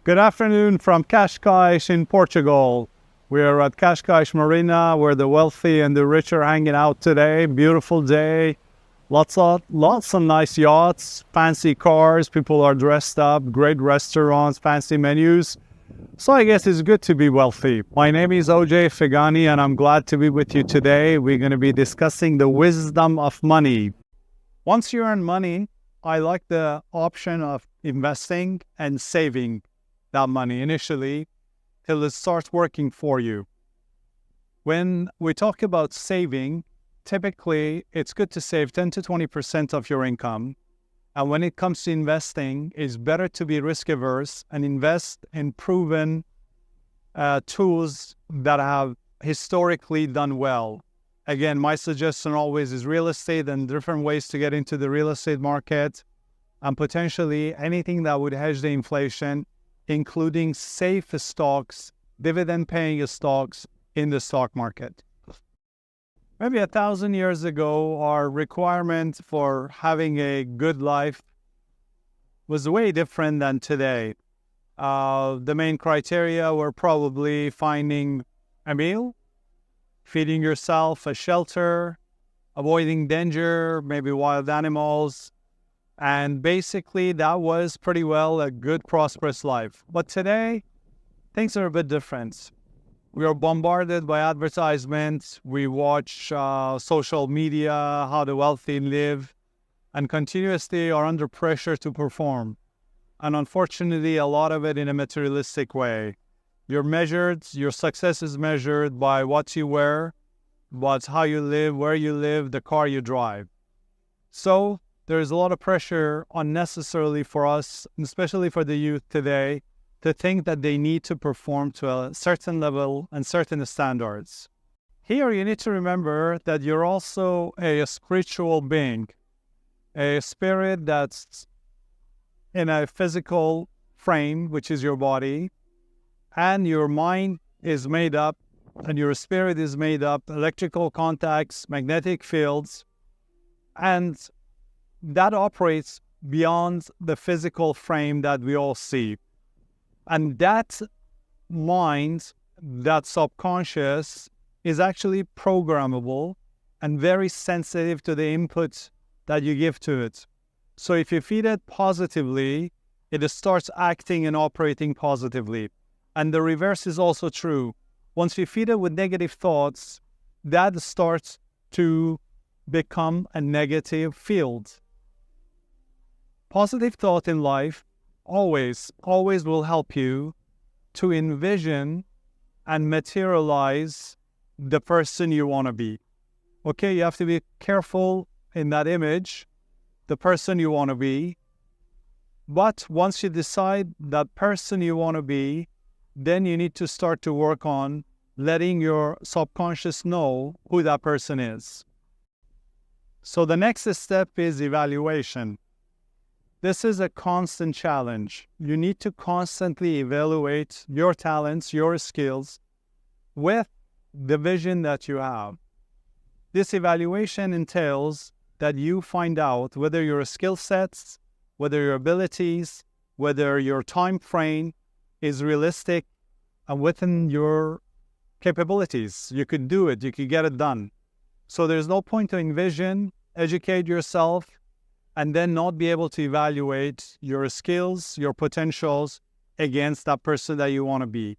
Good afternoon from Cascais in Portugal. We are at Cascais Marina where the wealthy and the rich are hanging out today. Beautiful day. Lots of nice yachts, fancy cars. People are dressed up, great restaurants, fancy menus. So I guess it's good to be wealthy. My name is OJ Figani and I'm glad to be with you today. We're going to be discussing the wisdom of money. Once you earn money, I like the option of investing and saving that money initially till it starts working for you. When we talk about saving, typically it's good to save 10 to 20% of your income. And when it comes to investing, it's better to be risk averse and invest in proven tools that have historically done well. Again, my suggestion always is real estate and different ways to get into the real estate market, and potentially anything that would hedge the inflation, including safe stocks, dividend-paying stocks in the stock market. Maybe 1,000 years ago, our requirement for having a good life was way different than today. The main criteria were probably finding a meal, feeding yourself, a shelter, avoiding danger, maybe wild animals. And basically, that was pretty well a good, prosperous life. But today, things are a bit different. We are bombarded by advertisements. We watch social media, how the wealthy live, and continuously are under pressure to perform. And unfortunately, a lot of it in a materialistic way. Your success is measured by what you wear, but how you live, where you live, the car you drive. So there's a lot of pressure unnecessarily for us, especially for the youth today, to think that they need to perform to a certain level and certain standards. Here you need to remember that you're also a spiritual being, a spirit that's in a physical frame, which is your body, and your mind is made up, and your spirit is made up, electrical contacts, magnetic fields, and that operates beyond the physical frame that we all see. And that mind, that subconscious, is actually programmable and very sensitive to the input that you give to it. So if you feed it positively, it starts acting and operating positively. And the reverse is also true. Once you feed it with negative thoughts, that starts to become a negative field. Positive thought in life always will help you to envision and materialize the person you want to be. Okay, you have to be careful in that image, the person you want to be. But once you decide that person you want to be, then you need to start to work on letting your subconscious know who that person is. So the next step is evaluation. This is a constant challenge. You need to constantly evaluate your talents, your skills, with the vision that you have. This evaluation entails that you find out whether your skill sets, whether your abilities, whether your time frame is realistic and within your capabilities. You could do it, you could get it done. So there's no point to envision, educate yourself, and then not be able to evaluate your skills, your potentials against that person that you want to be.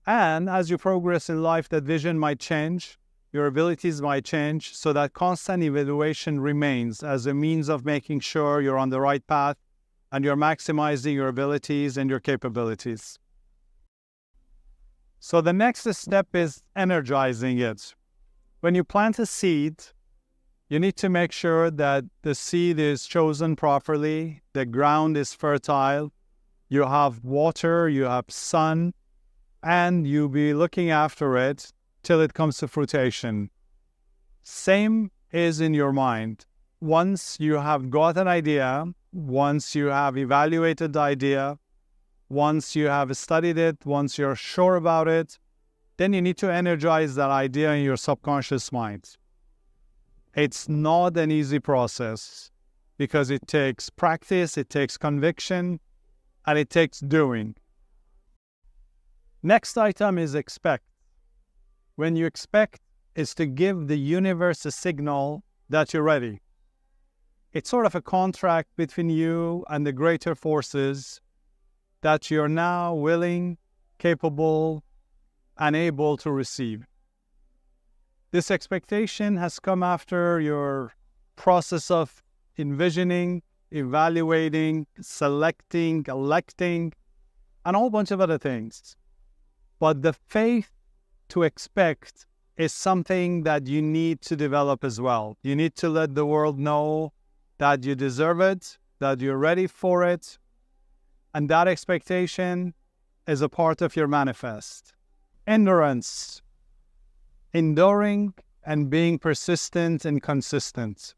And as you progress in life, that vision might change, your abilities might change, so that constant evaluation remains as a means of making sure you're on the right path and you're maximizing your abilities and your capabilities. So the next step is energizing it. When you plant a seed, you need to make sure that the seed is chosen properly, the ground is fertile, you have water, you have sun, and you'll be looking after it till it comes to fruition. Same is in your mind. Once you have got an idea, once you have evaluated the idea, once you have studied it, once you're sure about it, then you need to energize that idea in your subconscious mind. It's not an easy process because it takes practice, it takes conviction, and it takes doing. Next item is expect. When you expect, is to give the universe a signal that you're ready. It's sort of a contract between you and the greater forces that you're now willing, capable, and able to receive. This expectation has come after your process of envisioning, evaluating, selecting, electing, and a whole bunch of other things. But the faith to expect is something that you need to develop as well. You need to let the world know that you deserve it, that you're ready for it, and that expectation is a part of your manifest. Endurance, enduring and being persistent and consistent.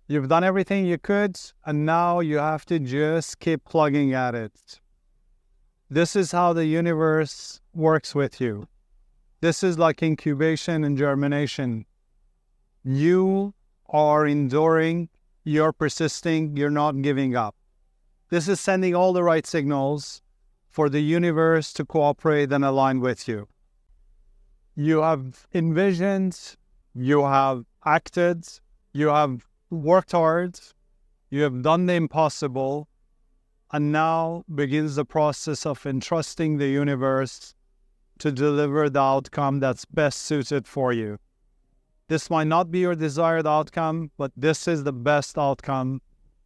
You've done everything you could, and now you have to just keep plugging at it. This is how the universe works with you. This is like incubation and germination. You are enduring, you're persisting, you're not giving up. This is sending all the right signals for the universe to cooperate and align with you. You have envisioned, you have acted, you have worked hard, you have done the impossible, and now begins the process of entrusting the universe to deliver the outcome that's best suited for you. This might not be your desired outcome, but this is the best outcome.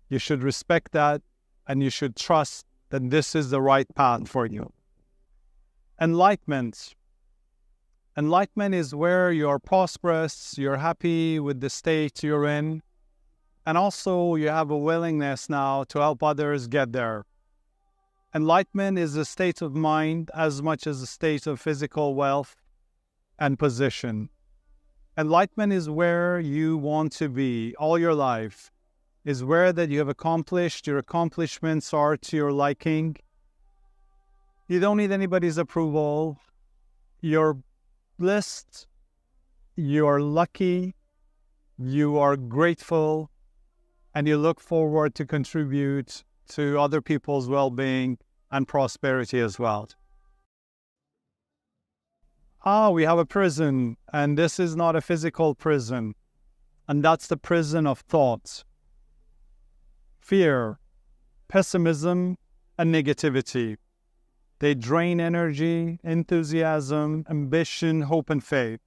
You should respect that, and you should trust that this is the right path for you. Enlightenment. Enlightenment is where you're prosperous, you're happy with the state you're in, and also you have a willingness now to help others get there. Enlightenment is a state of mind as much as a state of physical wealth and position. Enlightenment is where you want to be all your life, is where that you have accomplished, your accomplishments are to your liking. You don't need anybody's approval. You're blessed, you are lucky, you are grateful, and you look forward to contribute to other people's well-being and prosperity as well. We have a prison, and this is not a physical prison, and that's the prison of thoughts. Fear, pessimism, and negativity. They drain energy, enthusiasm, ambition, hope, and faith.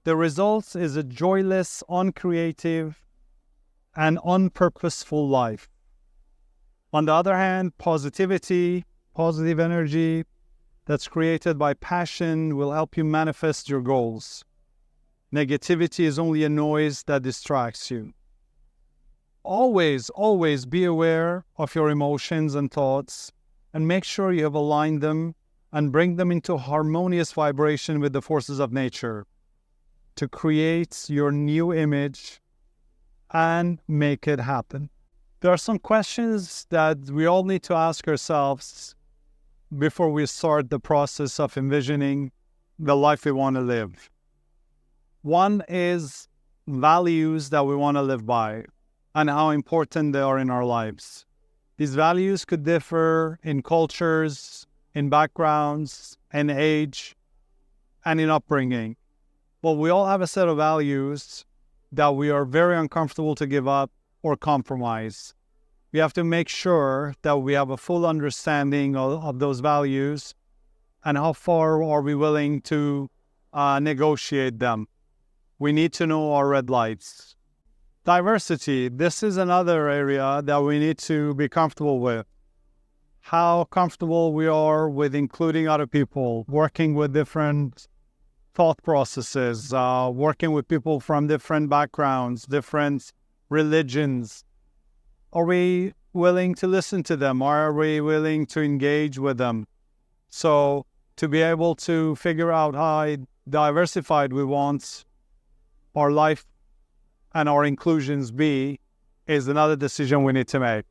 The result is a joyless, uncreative, and unpurposeful life. On the other hand, positivity, positive energy that's created by passion will help you manifest your goals. Negativity is only a noise that distracts you. Always, always be aware of your emotions and thoughts, and make sure you have aligned them and bring them into harmonious vibration with the forces of nature to create your new image and make it happen. There are some questions that we all need to ask ourselves before we start the process of envisioning the life we want to live. One is values that we want to live by and how important they are in our lives. These values could differ in cultures, in backgrounds, in age, and in upbringing. But we all have a set of values that we are very uncomfortable to give up or compromise. We have to make sure that we have a full understanding of those values and how far are we willing to negotiate them. We need to know our red lights. Diversity, this is another area that we need to be comfortable with. How comfortable we are with including other people, working with different thought processes, working with people from different backgrounds, different religions. Are we willing to listen to them? Are we willing to engage with them? So to be able to figure out how diversified we want our life and our inclusions be is another decision we need to make.